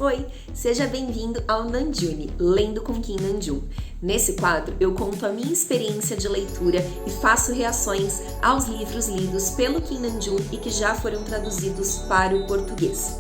Oi, seja bem-vindo ao Nanjune, Lendo com Kim Nanjun. Nesse quadro, eu conto a minha experiência de leitura e faço reações aos livros lidos pelo Kim Nanjun e que já foram traduzidos para o português.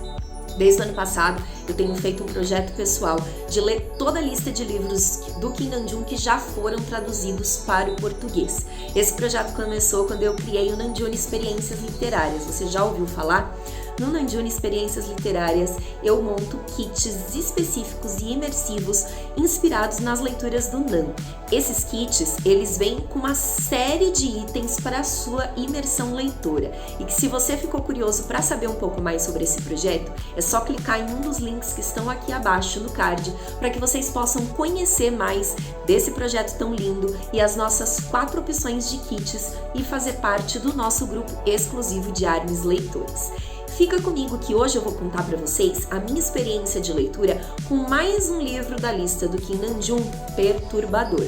Desde o ano passado, eu tenho feito um projeto pessoal de ler toda a lista de livros do Kim Nanjun que já foram traduzidos para o português. Esse projeto começou quando eu criei o Nanjune Experiências Literárias. Você já ouviu falar? No Nanjune Experiências Literárias, eu monto kits específicos e imersivos inspirados nas leituras do Nan. Esses kits, eles vêm com uma série de itens para a sua imersão leitora. E que se você ficou curioso para saber um pouco mais sobre esse projeto, é só clicar em um dos links que estão aqui abaixo no card para que vocês possam conhecer mais desse projeto tão lindo e as nossas 4 opções de kits e fazer parte do nosso grupo exclusivo de ARMYs Leitores. Fica comigo que hoje eu vou contar para vocês a minha experiência de leitura com mais um livro da lista do Kim Nanjun, Perturbador.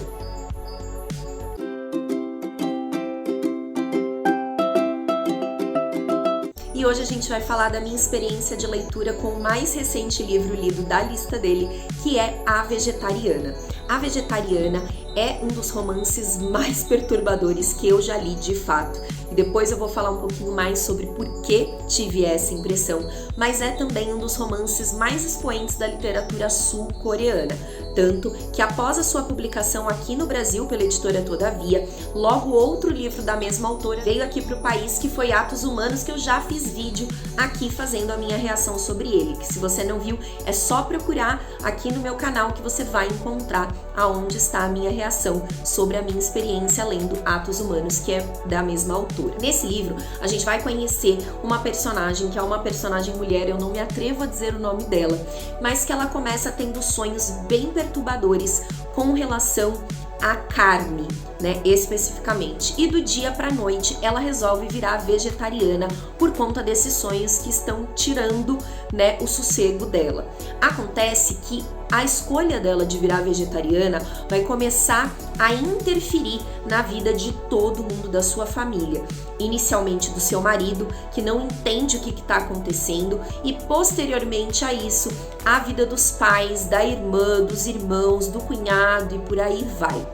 E hoje a gente vai falar da minha experiência de leitura com o mais recente livro lido da lista dele, que é A Vegetariana. A Vegetariana é um dos romances mais perturbadores que eu já li de fato. E depois eu vou falar um pouquinho mais sobre por que tive essa impressão, mas é também um dos romances mais expoentes da literatura sul-coreana. Tanto que após a sua publicação aqui no Brasil pela editora Todavia, logo outro livro da mesma autora veio aqui para o país, que foi Atos Humanos, que eu já fiz vídeo aqui fazendo a minha reação sobre ele, que se você não viu, é só procurar aqui no meu canal que você vai encontrar aonde está a minha reação sobre a minha experiência lendo Atos Humanos, que é da mesma autora. Nesse livro, a gente vai conhecer uma personagem, que é uma personagem mulher, eu não me atrevo a dizer o nome dela, mas que ela começa tendo sonhos bem perturbadores com relação à carne, né, especificamente. E do dia para a noite ela resolve virar vegetariana por conta desses sonhos que estão tirando, né, o sossego dela. Acontece que a escolha dela de virar vegetariana vai começar a interferir na vida de todo mundo da sua família. Inicialmente do seu marido, que não entende o que está acontecendo, e posteriormente a isso, a vida dos pais, da irmã, dos irmãos, do cunhado e por aí vai.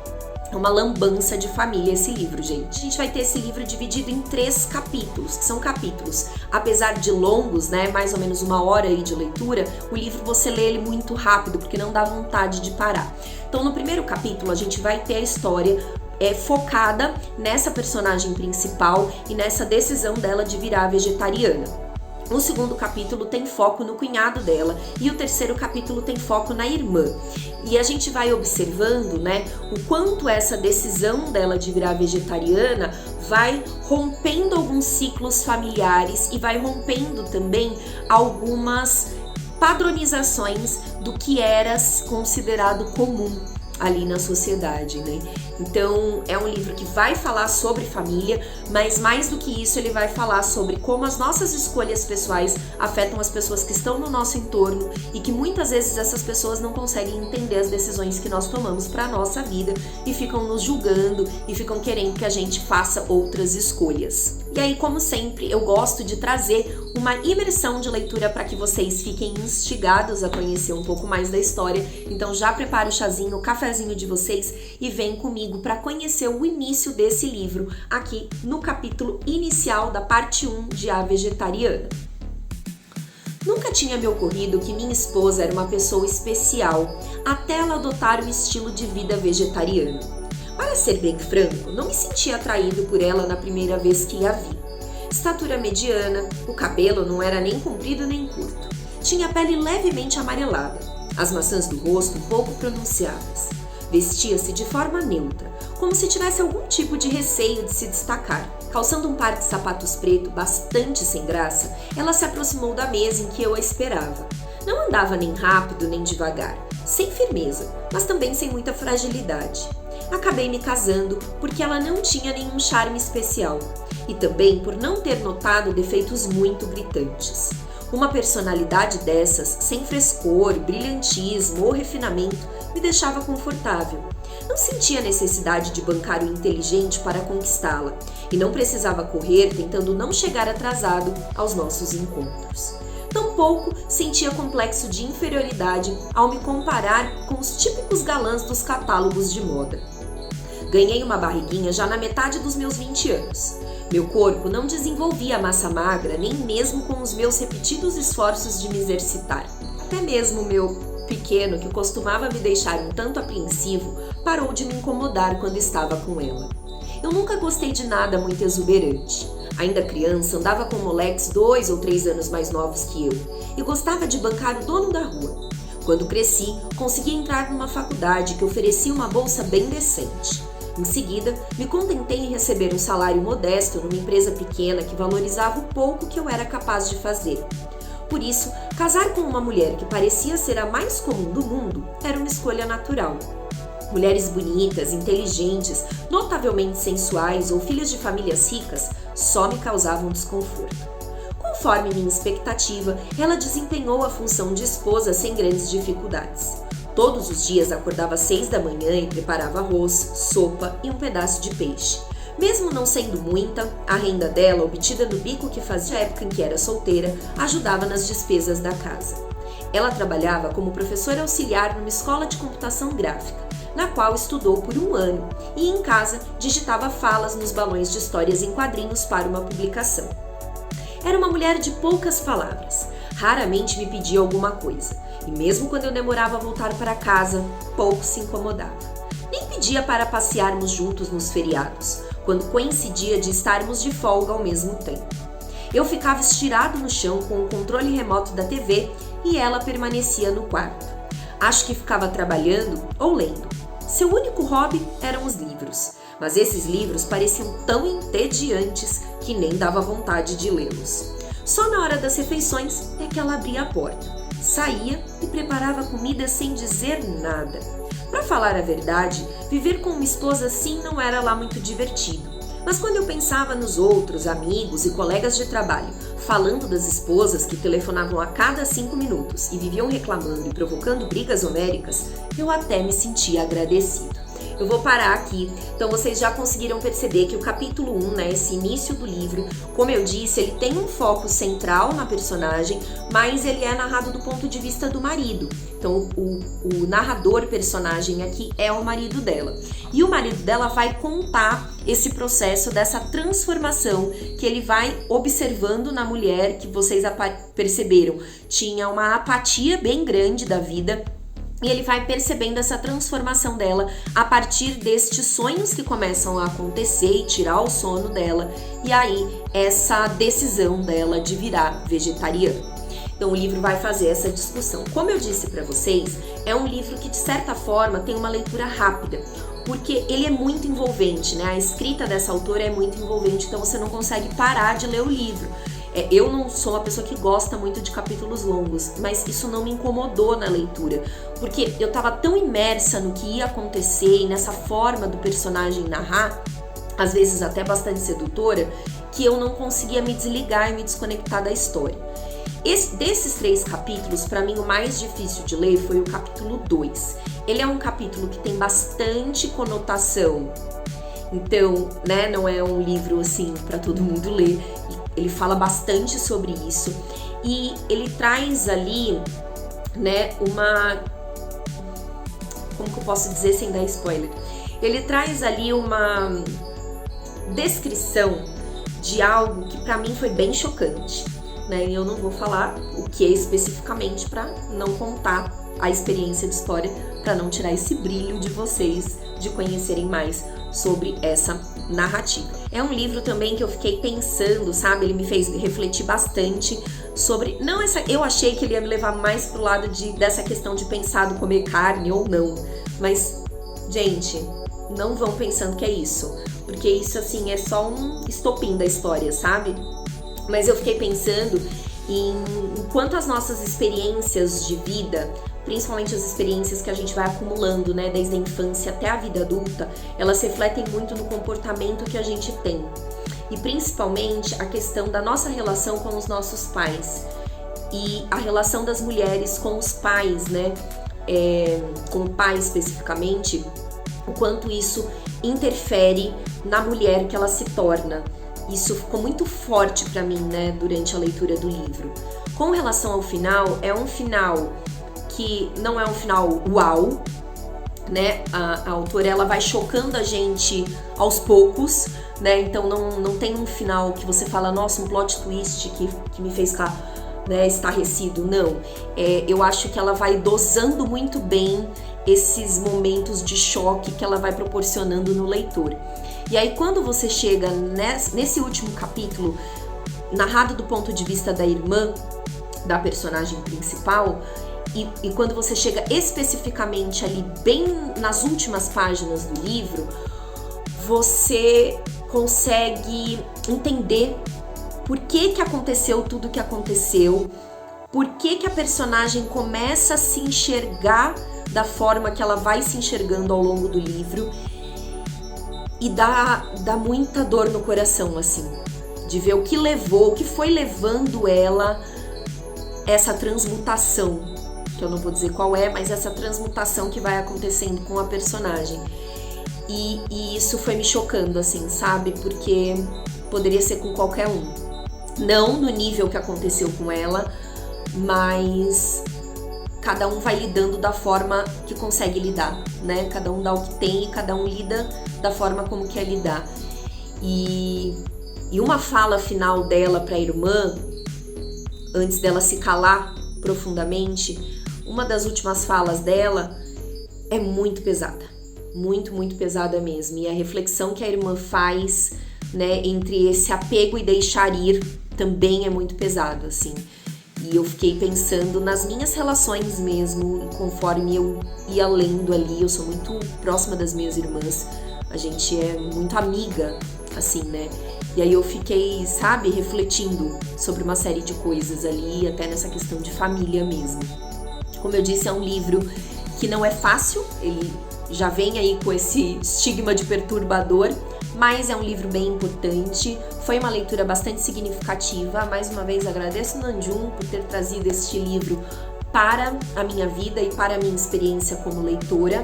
É uma lambança de família esse livro, gente. A gente vai ter esse livro dividido em 3 capítulos, que são capítulos, apesar de longos, né, mais ou menos 1 hora aí de leitura, o livro você lê ele muito rápido, porque não dá vontade de parar. Então, no primeiro capítulo, a gente vai ter a história focada nessa personagem principal e nessa decisão dela de virar vegetariana. O segundo capítulo tem foco no cunhado dela e o terceiro capítulo tem foco na irmã. E a gente vai observando, né, o quanto essa decisão dela de virar vegetariana vai rompendo alguns ciclos familiares e vai rompendo também algumas padronizações do que era considerado comum ali na sociedade, né? Então, é um livro que vai falar sobre família, mas mais do que isso, ele vai falar sobre como as nossas escolhas pessoais afetam as pessoas que estão no nosso entorno e que muitas vezes essas pessoas não conseguem entender as decisões que nós tomamos para a nossa vida e ficam nos julgando e ficam querendo que a gente faça outras escolhas. E aí, como sempre, eu gosto de trazer uma imersão de leitura para que vocês fiquem instigados a conhecer um pouco mais da história. Então já prepara o chazinho, o cafezinho de vocês e vem comigo para conhecer o início desse livro aqui no capítulo inicial da parte 1 de A Vegetariana. Nunca tinha me ocorrido que minha esposa era uma pessoa especial até ela adotar o estilo de vida vegetariano. Para ser bem franco, não me sentia atraído por ela na primeira vez que a vi. Estatura mediana, o cabelo não era nem comprido nem curto. Tinha a pele levemente amarelada, as maçãs do rosto um pouco pronunciadas. Vestia-se de forma neutra, como se tivesse algum tipo de receio de se destacar. Calçando um par de sapatos preto bastante sem graça, ela se aproximou da mesa em que eu a esperava. Não andava nem rápido nem devagar, sem firmeza, mas também sem muita fragilidade. Acabei me casando porque ela não tinha nenhum charme especial e também por não ter notado defeitos muito gritantes. Uma personalidade dessas, sem frescor, brilhantismo ou refinamento, me deixava confortável. Não sentia necessidade de bancar o inteligente para conquistá-la e não precisava correr tentando não chegar atrasado aos nossos encontros. Tampouco sentia complexo de inferioridade ao me comparar com os típicos galãs dos catálogos de moda. Ganhei uma barriguinha já na metade dos meus 20 anos. Meu corpo não desenvolvia massa magra nem mesmo com os meus repetidos esforços de me exercitar. Até mesmo o meu pequeno, que costumava me deixar um tanto apreensivo, parou de me incomodar quando estava com ela. Eu nunca gostei de nada muito exuberante. Ainda criança, andava com moleques 2 ou 3 anos mais novos que eu e gostava de bancar o dono da rua. Quando cresci, consegui entrar numa faculdade que oferecia uma bolsa bem decente. Em seguida, me contentei em receber um salário modesto numa empresa pequena que valorizava o pouco que eu era capaz de fazer. Por isso, casar com uma mulher que parecia ser a mais comum do mundo era uma escolha natural. Mulheres bonitas, inteligentes, notavelmente sensuais ou filhas de famílias ricas só me causavam desconforto. Conforme minha expectativa, ela desempenhou a função de esposa sem grandes dificuldades. Todos os dias acordava às 6 da manhã e preparava arroz, sopa e um pedaço de peixe. Mesmo não sendo muita, a renda dela, obtida no bico que fazia na época em que era solteira, ajudava nas despesas da casa. Ela trabalhava como professora auxiliar numa escola de computação gráfica, na qual estudou por 1 ano, e em casa digitava falas nos balões de histórias em quadrinhos para uma publicação. Era uma mulher de poucas palavras, raramente me pedia alguma coisa, e mesmo quando eu demorava a voltar para casa, pouco se incomodava. Nem pedia para passearmos juntos nos feriados, quando coincidia de estarmos de folga ao mesmo tempo. Eu ficava estirado no chão com o controle remoto da TV e ela permanecia no quarto. Acho que ficava trabalhando ou lendo. Seu único hobby eram os livros, mas esses livros pareciam tão entediantes que nem dava vontade de lê-los. Só na hora das refeições é que ela abria a porta, saía e preparava comida sem dizer nada. Para falar a verdade, viver com uma esposa assim não era lá muito divertido. Mas quando eu pensava nos outros amigos e colegas de trabalho falando das esposas que telefonavam a cada 5 minutos e viviam reclamando e provocando brigas homéricas, eu até me sentia agradecido. Eu vou parar aqui, então vocês já conseguiram perceber que o capítulo 1, esse início do livro, como eu disse, ele tem um foco central na personagem, mas ele é narrado do ponto de vista do marido. Então o narrador personagem aqui é o marido dela. E o marido dela vai contar esse processo dessa transformação que ele vai observando na mulher, que vocês perceberam, tinha uma apatia bem grande da vida. E ele vai percebendo essa transformação dela a partir destes sonhos que começam a acontecer e tirar o sono dela. E aí, essa decisão dela de virar vegetariana. Então, o livro vai fazer essa discussão. Como eu disse para vocês, é um livro que, de certa forma, tem uma leitura rápida. Porque ele é muito envolvente, né? A escrita dessa autora é muito envolvente, então você não consegue parar de ler o livro. Eu não sou uma pessoa que gosta muito de capítulos longos, mas isso não me incomodou na leitura, porque eu estava tão imersa no que ia acontecer e nessa forma do personagem narrar, às vezes até bastante sedutora, que eu não conseguia me desligar e me desconectar da história. Desses 3 capítulos, para mim o mais difícil de ler foi o capítulo 2. Ele é um capítulo que tem bastante conotação, então, né, não é um livro assim para todo mundo ler. Ele fala bastante sobre isso e ele traz ali, né, como que eu posso dizer sem dar spoiler? Ele traz ali uma descrição de algo que para mim foi bem chocante, né? E eu não vou falar o que é especificamente para não contar a experiência de história, para não tirar esse brilho de vocês de conhecerem mais sobre essa narrativa. É um livro também que eu fiquei pensando, sabe? Ele me fez refletir bastante sobre... Eu achei que ele ia me levar mais pro lado dessa questão de pensar do comer carne ou não. Mas, gente, não vão pensando que é isso. Porque isso, assim, é só um estopim da história, sabe? Mas eu fiquei pensando em quanto as nossas experiências de vida, principalmente as experiências que a gente vai acumulando, né, desde a infância até a vida adulta, elas refletem muito no comportamento que a gente tem. E principalmente a questão da nossa relação com os nossos pais. E a relação das mulheres com os pais, né, com o pai especificamente, o quanto isso interfere na mulher que ela se torna. Isso ficou muito forte para mim, né, durante a leitura do livro. Com relação ao final, é um final que não é um final uau, né? A autora, ela vai chocando a gente aos poucos, né? Então não tem um final que você fala, nossa, um plot twist que me fez ficar, né, estarrecido. Não. Eu acho que ela vai dosando muito bem esses momentos de choque que ela vai proporcionando no leitor. E aí, quando você chega nesse último capítulo, narrado do ponto de vista da irmã, da personagem principal, e quando você chega especificamente ali, bem nas últimas páginas do livro, você consegue entender por que aconteceu tudo o que aconteceu, por que a personagem começa a se enxergar da forma que ela vai se enxergando ao longo do livro, e dá muita dor no coração, assim, de ver o que foi levando ela essa transmutação, que eu não vou dizer qual é, mas essa transmutação que vai acontecendo com a personagem. E isso foi me chocando, assim, sabe? Porque poderia ser com qualquer um. Não no nível que aconteceu com ela, mas cada um vai lidando da forma que consegue lidar, né? Cada um dá o que tem e cada um lida da forma como quer lidar. E uma fala final dela para a irmã, antes dela se calar profundamente, uma das últimas falas dela é muito pesada. Muito, muito pesada mesmo. E a reflexão que a irmã faz, né, entre esse apego e deixar ir, também é muito pesado, assim. E eu fiquei pensando nas minhas relações mesmo, conforme eu ia lendo ali. Eu sou muito próxima das minhas irmãs, a gente é muito amiga, assim, né? E aí eu fiquei, sabe, refletindo sobre uma série de coisas ali, até nessa questão de família mesmo. Como eu disse, é um livro que não é fácil, ele já vem aí com esse estigma de perturbador, mas é um livro bem importante, foi uma leitura bastante significativa. Mais uma vez agradeço o Namjoon por ter trazido este livro para a minha vida e para a minha experiência como leitora.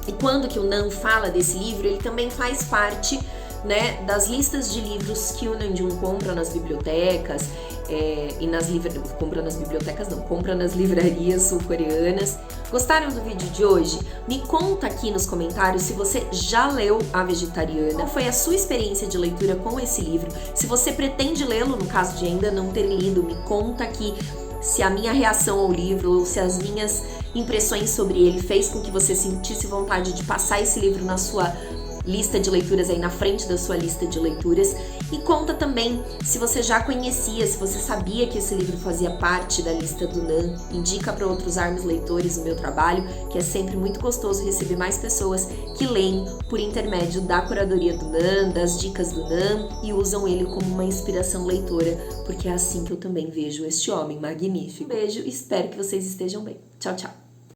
E quando que o Nam fala desse livro, ele também faz parte, né, das listas de livros que o Namjoon compra nas bibliotecas, compra nas livrarias sul-coreanas. Gostaram do vídeo de hoje? Me conta aqui nos comentários se você já leu A Vegetariana, qual foi a sua experiência de leitura com esse livro. Se você pretende lê-lo, no caso de ainda não ter lido, me conta aqui se a minha reação ao livro ou se as minhas impressões sobre ele fez com que você sentisse vontade de passar esse livro na sua lista de leituras, aí na frente da sua lista de leituras. E conta também se você já conhecia, se você sabia que esse livro fazia parte da lista do Nam. Indica para outros ARMYs leitores o meu trabalho, que é sempre muito gostoso receber mais pessoas que leem por intermédio da curadoria do Nam, das dicas do Nam, e usam ele como uma inspiração leitora, porque é assim que eu também vejo este homem magnífico. Um beijo, espero que vocês estejam bem. Tchau, tchau!